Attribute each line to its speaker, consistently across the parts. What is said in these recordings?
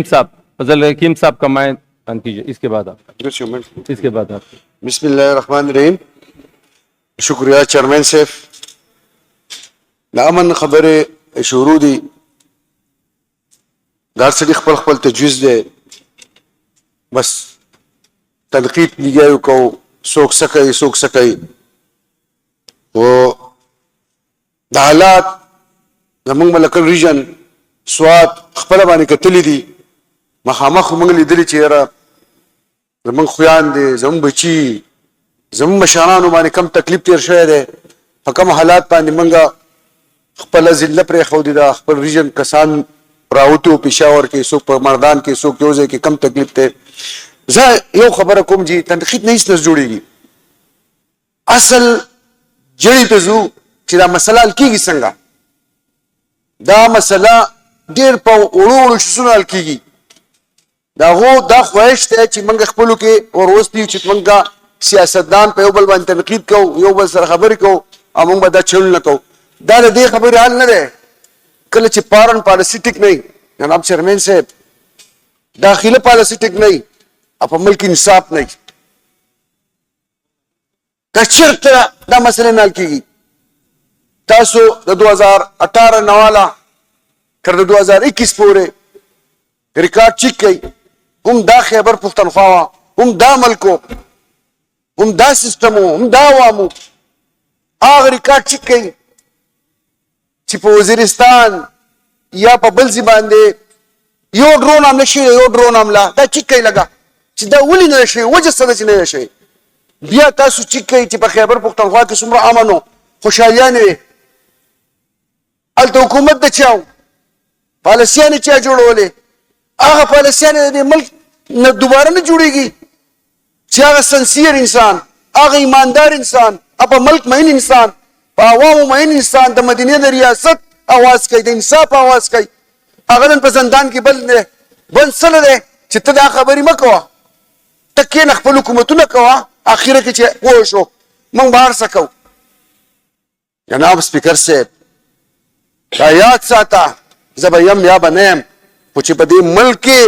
Speaker 1: साहब, फजल हकीम साहब का मैं कीजिए, इसके बाद आप
Speaker 2: बिस्मिल्लाहिर्रहमानिर्रहीम। शुक्रिया चेयरमैन साहब। नामन खबर शुरू दी घर से खपल खपल तजवीज़ दे बस तनकीद लिया को सोख सके वो हालात जमंग मलकल रीजन स्वाद खपल बानी कतली दी मखामख मंग लिदली चेहरा जमंग खुयान दे जम बची जम मशाना बानी कम तकलीफ तेर शे दे कम हालात पानी मंगा खपल जिल्ला पर खौदीदा खपल रीजन कसान रावतो पेशावर के सुख मर्दान के सुख योजे के कम तकलीफ थे जा यो खबर कुम जी तनकीद नहीं नस जुड़ेगी असल जड़ी तजू चिरा मसला की संगा दा मसला देर पाव उड़ो सुनाल की दा हो दा ख्वाहिश थे ची मंग खपलू के और वस्ती चित मंगा सियासतदान पे योबल बान तनकीद को योबल सर खबर को अमंग बदा चल न को दा दे खबर हाल न दे कल ची पारन पॉलिटिक नहीं जनाब चेयरमैन साहब दाखिले पॉलिटिक नहीं अब मुल्क इंसाफ नहीं कचर तरह दा मसले नाल की तासो 2018 नवाला कर 2021 पूरे रिकॉर्ड चिक गई हम दा खैबर पुख्तनख्वा हम दा मलको हम दा सिस्टमो हम दा वामो आग रिकॉर्ड चिक गई चिपो वजीरिस्तान या पबल बांधे यो ड्रोन हमला शे यो ड्रोन हमला दा चिक्कई लगा चिदा उली न शे वजह सदच न शे बिया तासु चिक्कई चिपा खैबर पुख्तनख्वा के सुमरा अमनो खुशहालियां ने अल तो हुकूमत द चाओ पालसियाने चा जोड़ोले आगा पालसियाने दे मुल्क न दोबारा न जुड़ेगी चागा सिंसियर इंसान आगा ईमानदार इंसान अब मुल्क में इंसान पावाओ में इंसान द मदीने द रियासत आवाज कई द इंसाफ आवाज कई अगलन पसंदान की बल दे बन सल दे चित्ता खबरी मकवा तके नखपल हुकूमत न कवा आखिर के वो शो मंग बाहर सको जनाब स्पीकर से याद साता जब यम या बनेम कुछ बदी मुल्क के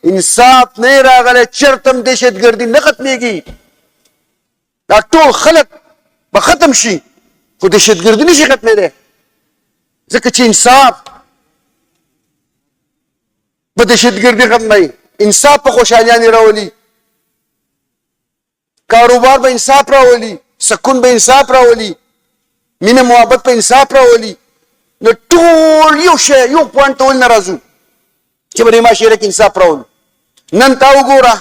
Speaker 2: इंसाफ नहीं रहा गले चरतम दहशतगर्दी न खत्मेगी टोल खलक बखत्म शी को दहशतगर्दी नहीं खत्मे दे जकची इंसाफ बदहशतगर्दी खत्म नहीं इंसाफ पर खुशहालियां नहीं रावली कारोबार पे इंसाफ रावली सुकून पे इंसाफ रावली मीना मोहब्बत पे इंसाफ रावली न टोल यो शे यो पॉइंट टोल नाराजू कि बड़ी माशरे के इंसाफ रावल नन ताऊ गोरा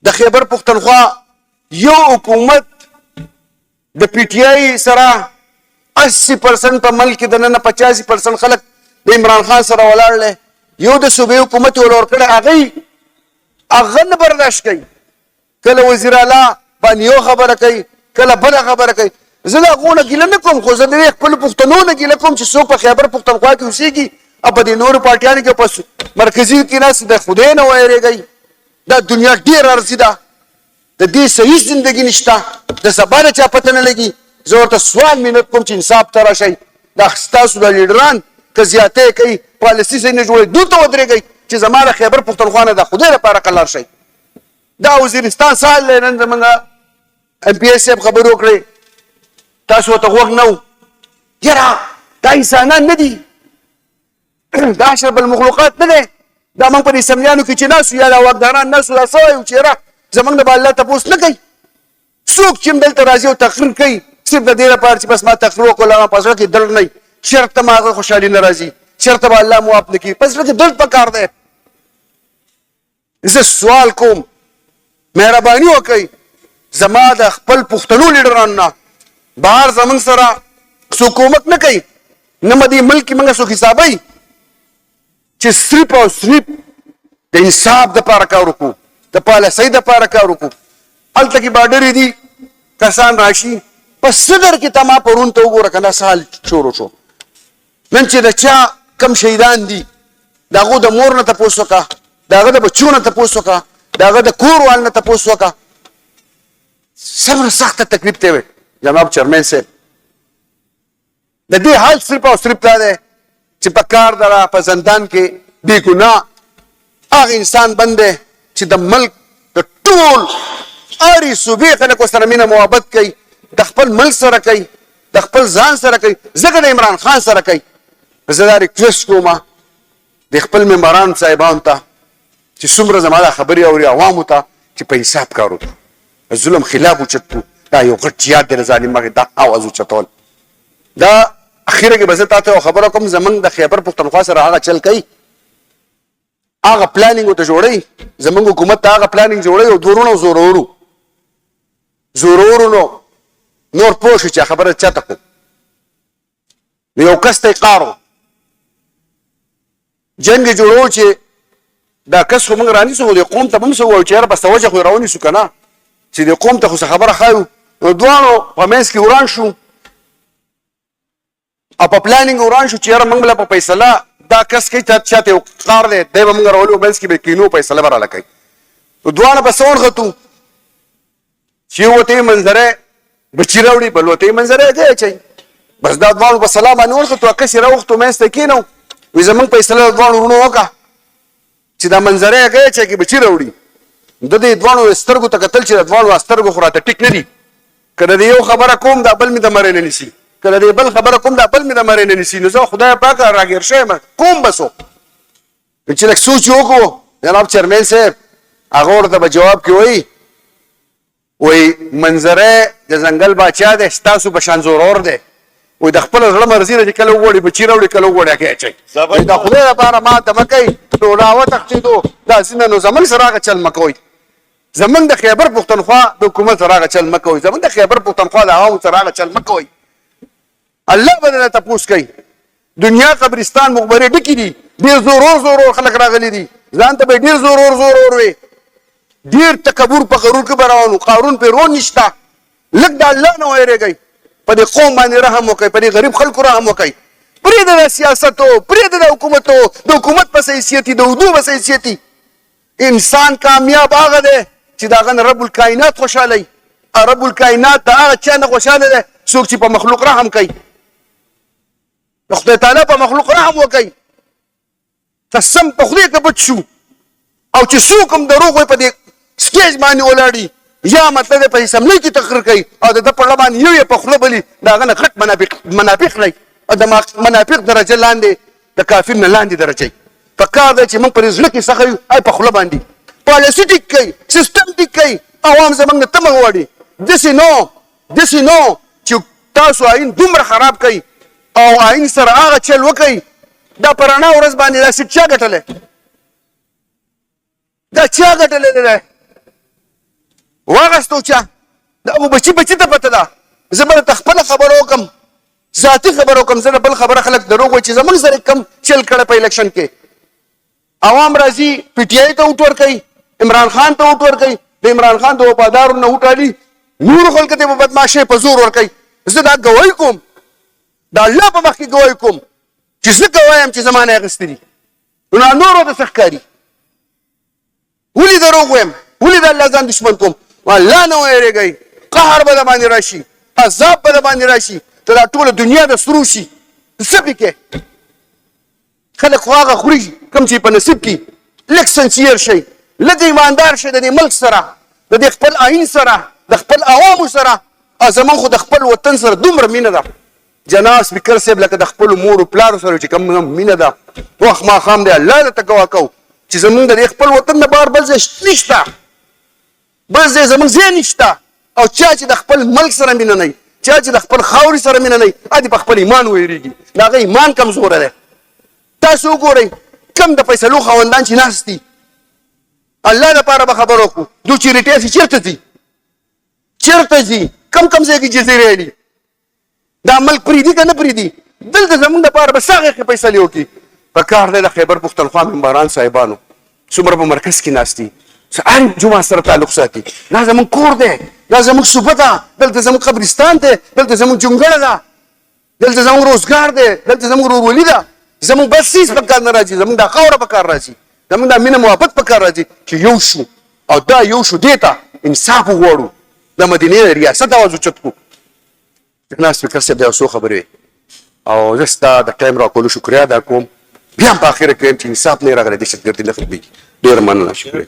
Speaker 2: द खैबर पुख्तनख्वा यो हुकूमत द पीटीआई सरा 80% पर मल्क दन 85% खलक द इमरान खान सरा वलाड़ ले यो द सूबे हुकूमत और कड़े आ गई अगन बर्दाश्त कई कल वजीर आला बानियो खबर कई कल बड़ा खबर कई जिला गोना गिला न कोम खो जदे एक पल पुख्तनो न गिला कोम सो पर खैबर पुख्तनख्वा की उसी अब दी नूर पार्टियां के पास मरकजी की नास द खुदे न वरे गई द दुनिया ढेर अर्जिदा द दी सही जिंदगी निष्ठा द सबारे चा पता न लगी जोर तो सवाल मिनट कोम इंसाफ तरा शई द खस्तासु द लीडरान कजियाते कई पॉलिसी से न जोड़े दू तो उधरे गई कि हमारा खैबर पुख्तनख्वा ने द खुदे पारा कलार शई दा वजीरिस्तान साल लेन मंगा एमपीएस से खबर ओकरे तासो तो वक्त नौ यरा दा इंसानान नदी दा अशरफ المخلوقات नदे दा मंग पर समयानु की चिनासु या वक्तदारान नसु दा सवय उचेरा जमंग द अल्लाह तपोस न गई सूक चिमदल तराजी और तकरीर कई सिर्फ द देरा पार बस मा तकरीर को लगा पसरा की दर्द नहीं शर्त मागा खुशहाली नाराजी शर्त बा अल्लाह मुआफ की पसरा की दर्द पकार दे इसे सवाल को मेहरबानी हो कई जमाद खपल पुख्तनो लीडरान ना बाहर जमन सरा हुकूमत न कई न मदी मुल्क की मंगा सो हिसाबई चे सिर्फ और सिर्फ द इंसाफ द पारा का रुकू द पाला सही द पारा का रुकू अल तक बाडरी दी कसान राशि पर सदर की तमा परून तो गो रखना साल छोरो छो नंचे द चा कम शहीदान दी दागो द मोर न तपोसो का दागो द बच्चों न तपोसो का दागो द कोर वाल न तपोसो का सब सख्त तकलीफ थे जनाब चेयरमैन से द दे हाल सिर्फ और सिर्फ दे चिपकार दरा पसंदान के बेगुनाह هغه انسان بند چې د ملک د ټول اړې صوبې خلکو سره مینه محبت کوي، د خپل ملک سره کوي، د خپل ځان سره کوي، ځکه د عمران خان سره کوي. زه دا ریکویسټ کوم د خپل ممبرانو صاحبانو ته چې څومره زما دا خبرې اوري عوامو ته چې په حساب کار وکړو، ظلم خلاف اوچت کړو. دا یو غټ جهاد دی د ظالم مخې دا اواز اوچتول. دا اخیره کې به زه تاته یو خبره کوم، زمونږ د خیبر پښتونخوا سره هغه چل کوي، هغه پلانینګ ورته جوړوي، زمونږ حکومت ته هغه پلانینګ جوړوي او دورونه زورورو نور پوه شو چې خبره چاته کو. یو کس ته قارو جنګ جوړو چې دا کس خو موږ رانیسو، د قوم ته به هم څه ووایو چې یاره بس توجه خو یې راونیسو که نه، چې د قوم ته خو څه خبره ښایو. نو دواړو په منځ کې وران شو او په پلانینګ وران شو چې یاره موږ به په فیصله دا کس کوي چاته یو قار دی دی به موږ راولو منځ کې به کینو فیصله به راله کوي. نو دواړه به څه ورغتو چې یو ورته یې منظره بچي راوړي، بل ورته یې منظره دی اچوي. بس دا دواړو په سلا باندې ورغتو، کس یې راوښتو منځ ته کېنو، وایي زموږ فیصله د دواړو وروڼو وکړه چې دا منظره یې کوي چې بچي راوړي. د دې دواړو سترګو ته کتل چې د دواړو سترګو خو راته ټیک نه دي، که د یو خبره کوم دا بل مې د مرۍ نه نیسي، که د بل خبره کوم دا بل مې د مرۍ نه نیسي. نو زه خدای پاکه راګیر شوی کوم بسو چې لږ سوچ وکړو. جناب چیرمین صاحب هغه ورته به جواب کې وایي منظره د ځنګل باچا دی، ستاسو په شان زورور دی، وایي د خپله زړه مرضي ده چې کله وغواړي بچي راوړي، کله وغواړي هګۍ اچوي. د خدای لپاره ماته مه کوئ، نو راوتښتېدو داسې نه. نو زموږ سره هغه چل مه کوئ، زمونږ د خیبر پښتونخوا د حکومت سره هغه چل مه کوئ، زمونږ د خیبر پښتونخوا د عوامو سره هغه چل مه کوئ. الله به درنه تپوس کوي. دنیا قبرستان مقبرې ډکې دي، ډېر زورور خلک راغلي دي، ځان ته به ډېر زورور وي، ډېر تکبر په غرور کې به روان و. قارون پیرون نشته. لږ د الله نه ویرېږئ، په دې قوم باندې رحم وکئ، په دې غریب خلکو رحم وکئ. پرېږده د سیاستو، پرېږده د حکومتو، د حکومت په حیثیتي د اردو په حیثیتي. انسان کامیاب هغه دی چې د هغه نه رب الکائنات خوشحاله وي. رب الکائنات د هغه چا نه خوشحاله دی څوک چې په مخلوق رحم کوي. د خدای تعالی په مخلوق رحم وکړي. قسم په خدای که پټ شو او چې څوک هم دروغ وایي په دې سټیج باندې ولاړي، یا مطلب په اسمبلۍ کې تقریر کوي او د ده په زړه باندې یو یې په خوله بلي، د هغه نه غټ منافق دی او د منافق درجه لاندې د کافر نه لاندې درجه. په کار دی چې موږ په زړه کې څخه یو ای په خوله باندې پالیسي ټیک کوي، سیستم ټیک کوي، عوام زموږ نه تمه غواړي. داسې نو چې تاسو آئین دومره خراب کوي او آئین سره هغه چل وکړي. دا په رڼا ورځ باندې دا سیټ چا ګټلی؟ دا چا ګټلی دی؟ واغستو چا؟ د ابو بچي ته پته ده. زه به درته خپله خبره وکړم، ذاتي خبره وکړم. زه د بل خبره خلک دروغ وایي چې زموږ سره کم چل کړی په الیکشن کې. عوام راځي پی ټي آی ته ووټ ورکوي، عمران خان ته ووټ ورکوي، د عمران خان د وفادارو نه وټالي، نورو خلکو ته په بدماشۍ په زور ورکوي. زه دا ګواهي کوم، د الله په مخ کې ګواهي کوم چې زه ګواه یم چې زما نه اخیستي دي. نو نورو ته څه ښکاري؟ ولې دروغ وایم؟ ولې د الله ځان دشمن کوم؟ الله نه ویرېږئ، قهر به د باندې راشي، عذاب به د باندې راشي، ته دا ټوله دنیا د سرو شي. څه پکې خلک خو هغه خوري کوم چې په نصیب کې. لږ سنسیر شئ، لږ ایماندار شئ د دې ملک سره، د دې خپل آئین سره، د خپل عوامو سره. زموږ خو د خپل وطن سره دومره مینه ده جناب سپیکر صاحب، لکه د خپلو مورو پلارو سره چې کوم مینه ده وخت ماښام دی. الله درته ګواه کوو چې زموږ د دې خپل وطن نه بهر بل ځای نشته، بل ځای زموږ ځای نشته. او چا چې د خپل ملک سره مینه نه وي، چا چې د خپل خاورې سره مینه نه وي، ادې په خپل ایمان ویرېږي، د هغه ایمان کمزوره دی. تاسو وګورئ کم د فیصلو خاوندان چې ناست دي، الله دپاره به خبر وکړو. دو چې ریټایل شي چېرته ځي؟ کم ځای کې جزیرې دي. دا ملک پرېږدي که نه پرېږدي؟ دلته زموږ دپاره به څه هغې کې فیصلې وکړي. په کار دی د خیبر پښتونخوا ممبران صاحبانو څومره په مرکز کې ناست دي، هر جومات سره تعلق ساتي. دا زموږ کور دی، دا زموږ صوبه ده، دلته زموږ قبرستان دی، دلته زموږ جونګړه ده، دلته زموږ روزګار دی، دلته زموږ ورورولي ده. زموږ بس هېڅ په کار نه راځي، زموږ دا خاوره په کار راځي، زموږ دا مینه محبت په کار راځي چې یو شو. او دا یو شو دې ته انصاف وغواړو، د مدینې ریاست اواز اوچت کړو. جناب سپیکر صاحب دا یو څو خبرې وې او زه ستا د ټایم راکولو شکریه ادا کوم بیا هم په اخره کې چې انصاف نه راغلی دهشتګردي نه ختمېږي. ډېره مننه، شکریه.